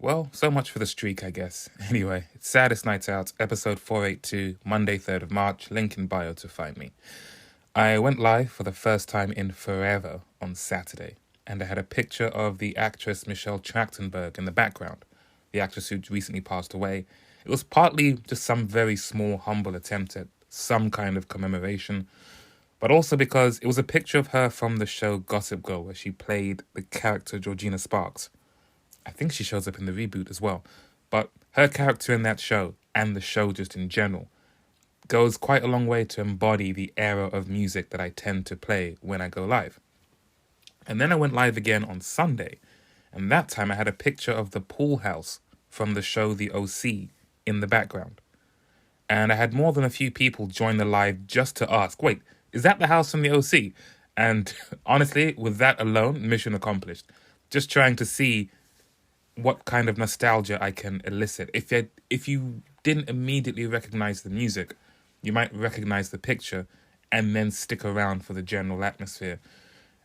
Well, so much for the streak, I guess. Anyway, it's Saddest Nights Out, episode 482, Monday, 3rd of March, link in bio to find me. I went live for the first time in forever on Saturday, and I had a picture of the actress Michelle Trachtenberg in the background, the actress who recently passed away. It was partly just some very small, humble attempt at some kind of commemoration, but also because it was a picture of her from the show Gossip Girl, where she played the character Georgina Sparks. I think she shows up in the reboot as well. But her character in that show, and the show just in general, goes quite a long way to embody the era of music that I tend to play when I go live. And then I went live again on Sunday, and that time I had a picture of the pool house from the show The OC in the background. And I had more than a few people join the live just to ask, wait, is that the house from The OC? And honestly, with that alone, mission accomplished. Just trying to see what kind of nostalgia I can elicit. If you didn't immediately recognize the music, you might recognize the picture and then stick around for the general atmosphere.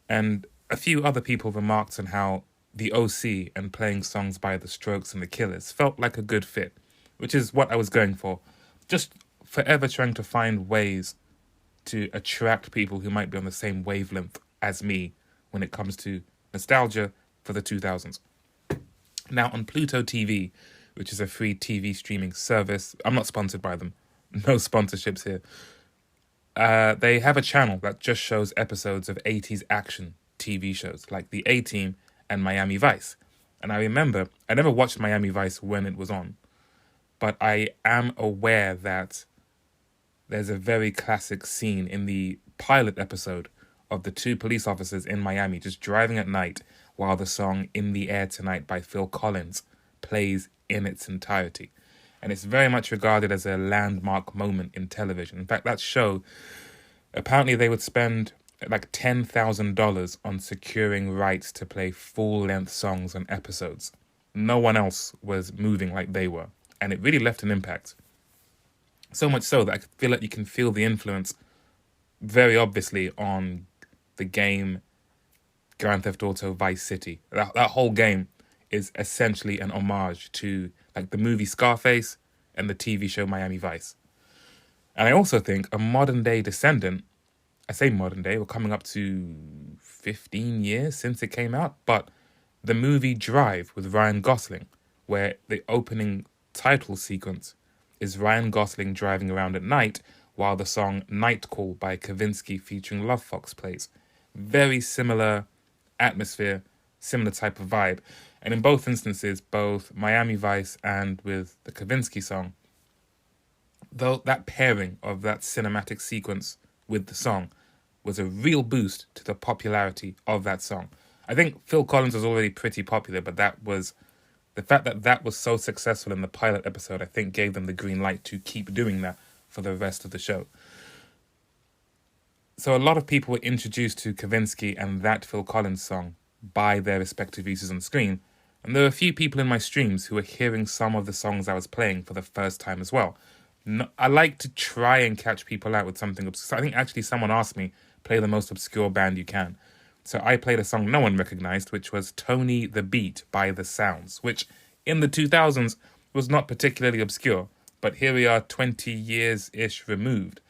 And a few other people remarked on how the OC and playing songs by The Strokes and The Killers felt like a good fit, which is what I was going for. Just forever trying to find ways to attract people who might be on the same wavelength as me when it comes to nostalgia for the 2000s. Now, on Pluto TV, which is a free TV streaming service, I'm not sponsored by them, no sponsorships here. They have a channel that just shows episodes of 80s action TV shows, like The A-Team and Miami Vice. And I remember, I never watched Miami Vice when it was on, but I am aware that there's a very classic scene in the pilot episode of the two police officers in Miami just driving at night while the song In the Air Tonight by Phil Collins plays in its entirety. And it's very much regarded as a landmark moment in television. In fact, that show, apparently they would spend like $10,000 on securing rights to play full-length songs on episodes. No one else was moving like they were. And it really left an impact. So much so that I feel like you can feel the influence very obviously on the game Grand Theft Auto Vice City. That whole game is essentially an homage to like the movie Scarface and the TV show Miami Vice. And I also think a modern day descendant, I say modern day, we're coming up to 15 years since it came out, but the movie Drive with Ryan Gosling, where the opening title sequence is Ryan Gosling driving around at night while the song Night Call by Kavinsky featuring Love Fox plays. Very similar atmosphere, similar type of vibe. And in both instances, both Miami Vice and with the Kavinsky song, though that pairing of that cinematic sequence with the song was a real boost to the popularity of that song. I think Phil Collins was already pretty popular, but that was the fact that that was so successful in the pilot episode, I think gave them the green light to keep doing that for the rest of the show. So a lot of people were introduced to Kavinsky and that Phil Collins song by their respective uses on screen, and there were a few people in my streams who were hearing some of the songs I was playing for the first time as well. No, I like to try and catch people out with something obscure. I think actually someone asked me, play the most obscure band you can. So I played a song no one recognized, which was Tony the Beat by The Sounds, which in the 2000s was not particularly obscure, but here we are 20 years-ish removed.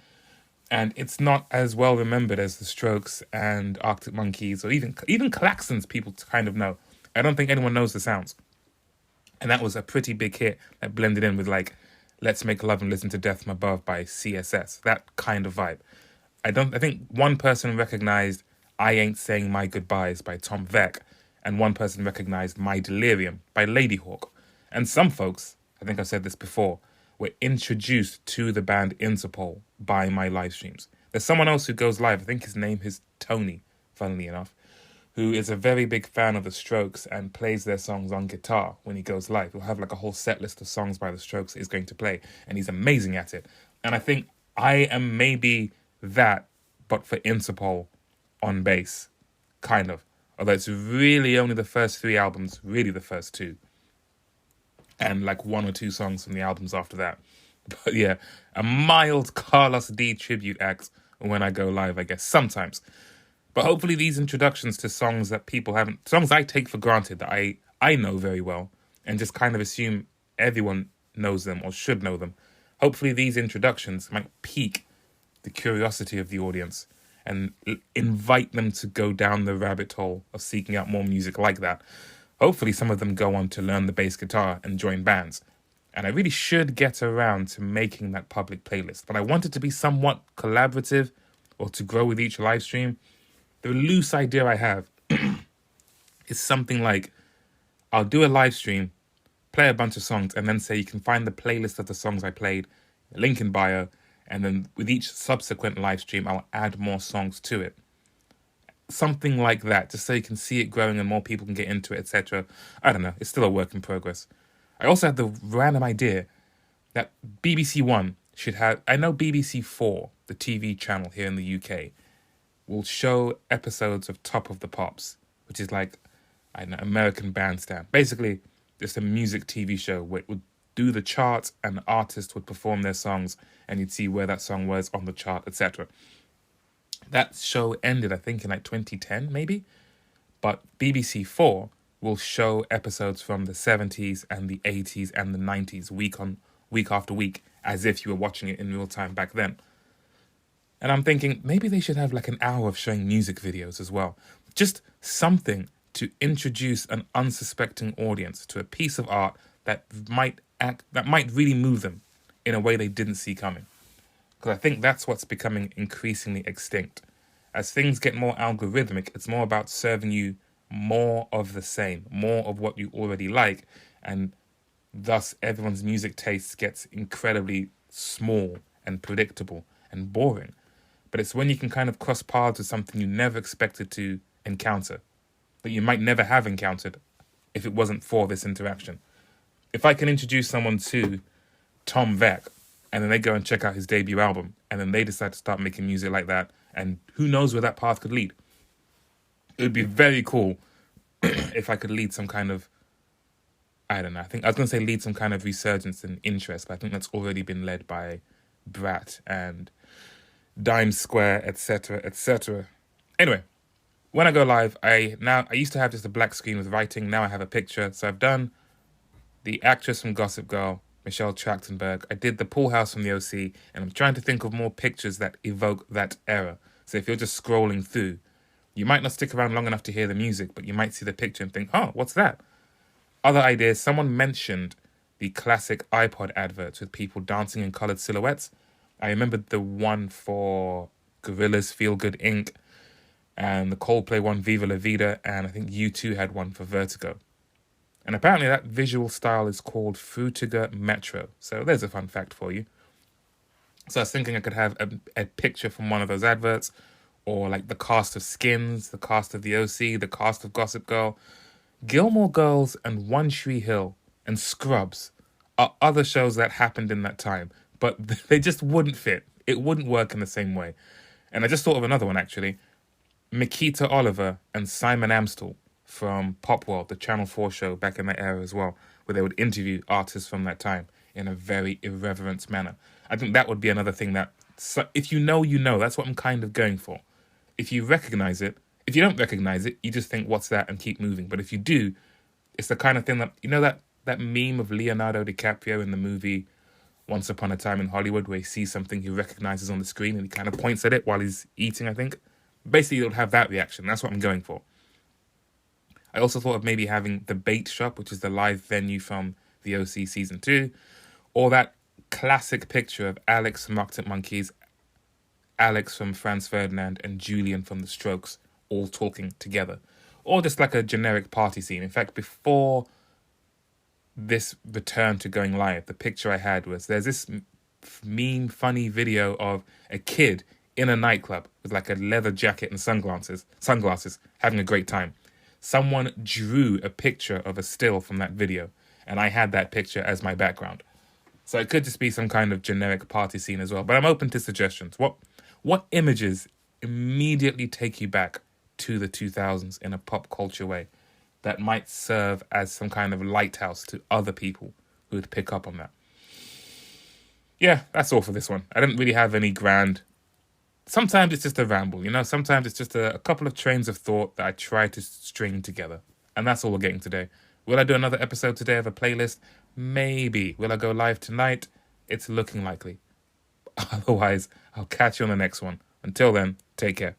And it's not as well remembered as The Strokes and Arctic Monkeys, or even Klaxons people kind of know. I don't think anyone knows The Sounds. And that was a pretty big hit that blended in with like Let's Make Love and Listen to Death From Above by CSS. That kind of vibe. I think one person recognized I Ain't Saying My Goodbyes by Tom Veck, and one person recognized My Delirium by Ladyhawke. And some folks, I think I've said this before, were introduced to the band Interpol by my live streams. There's someone else who goes live, I think his name is Tony, funnily enough, who is a very big fan of The Strokes and plays their songs on guitar when he goes live. He'll have like a whole set list of songs by The Strokes that he's going to play, and he's amazing at it. And I think I am maybe that, but for Interpol on bass, kind of. Although it's really only the first 3 albums, really the first 2. And like 1 or 2 songs from the albums after that. But yeah, a mild Carlos D tribute act when I go live, I guess, sometimes. But hopefully these introductions to songs that people haven't, songs I take for granted that I know very well, and just kind of assume everyone knows them or should know them. Hopefully these introductions might pique the curiosity of the audience and invite them to go down the rabbit hole of seeking out more music like that. Hopefully some of them go on to learn the bass guitar and join bands. And I really should get around to making that public playlist. But I want it to be somewhat collaborative or to grow with each live stream. The loose idea I have is something like I'll do a live stream, play a bunch of songs, and then say you can find the playlist of the songs I played, link in bio, and then with each subsequent live stream, I'll add more songs to it. Something like that, just so you can see it growing and more people can get into it, etc. I don't know. It's still a work in progress. I also had the random idea that BBC One should have... I know BBC 4, the TV channel here in the UK, will show episodes of Top of the Pops, which is like, I don't know, American Bandstand. Basically, it's a music TV show where it would do the charts and artists would perform their songs and you'd see where that song was on the chart, etc. That show ended, I think, in like 2010, maybe? But BBC 4 will show episodes from the 70s and the 80s and the 90s week after week, as if you were watching it in real time back then. And I'm thinking maybe they should have like an hour of showing music videos as well. Just something to introduce an unsuspecting audience to a piece of art that might really move them in a way they didn't see coming. Because I think that's what's becoming increasingly extinct. As things get more algorithmic, it's more about serving you more of the same, more of what you already like, and thus everyone's music taste gets incredibly small and predictable and boring. But it's when you can kind of cross paths with something you never expected to encounter, that you might never have encountered if it wasn't for this interaction. If I can introduce someone to Tom Veck, and then they go and check out his debut album, and then they decide to start making music like that, and who knows where that path could lead. It would be very cool if I could lead some kind of, I don't know, I was going to say lead some kind of resurgence and interest, but I think that's already been led by Brat and Dime Square, etc., etc. Anyway, when I go live, I used to have just a black screen with writing. Now I have a picture. So I've done the actress from Gossip Girl, Michelle Trachtenberg. I did the pool house from the OC, and I'm trying to think of more pictures that evoke that era. So if you're just scrolling through, you might not stick around long enough to hear the music, but you might see the picture and think, oh, what's that? Other ideas, someone mentioned the classic iPod adverts with people dancing in coloured silhouettes. I remembered the one for Gorillaz, Feel Good Inc., and the Coldplay one, Viva La Vida, and I think U2 had one for Vertigo. And apparently that visual style is called Frutiger Metro. So there's a fun fact for you. So I was thinking I could have a picture from one of those adverts, or like the cast of Skins, the cast of The OC, the cast of Gossip Girl. Gilmore Girls and One Tree Hill and Scrubs are other shows that happened in that time, but they just wouldn't fit. It wouldn't work in the same way. And I just thought of another one, actually. Mikita Oliver and Simon Amstel from Pop World, the Channel 4 show back in that era as well, where they would interview artists from that time in a very irreverent manner. I think that would be another thing that, if you know, you know. That's what I'm kind of going for. If you recognize it, if you don't recognize it, you just think, what's that, and keep moving. But if you do, it's the kind of thing that, you know, that meme of Leonardo DiCaprio in the movie Once Upon a Time in Hollywood, where he sees something he recognizes on the screen and he kind of points at it while he's eating, I think. Basically, it would have that reaction. That's what I'm going for. I also thought of maybe having the Bait Shop, which is the live venue from the OC Season 2, or that classic picture of Alex from Arctic Monkeys, Alex from Franz Ferdinand, and Julian from The Strokes all talking together. Or just like a generic party scene. In fact, before this return to going live, the picture I had was, there's this mean, funny video of a kid in a nightclub with like a leather jacket and sunglasses, having a great time. Someone drew a picture of a still from that video, and I had that picture as my background. So it could just be some kind of generic party scene as well. But I'm open to suggestions. What images immediately take you back to the 2000s in a pop culture way that might serve as some kind of lighthouse to other people who would pick up on that? Yeah, that's all for this one. I didn't really have any grand... Sometimes it's just a ramble, you know? Sometimes it's just a couple of trains of thought that I try to string together. And that's all we're getting today. Will I do another episode today of a playlist? Maybe. Will I go live tonight? It's looking likely. Otherwise, I'll catch you on the next one. Until then, take care.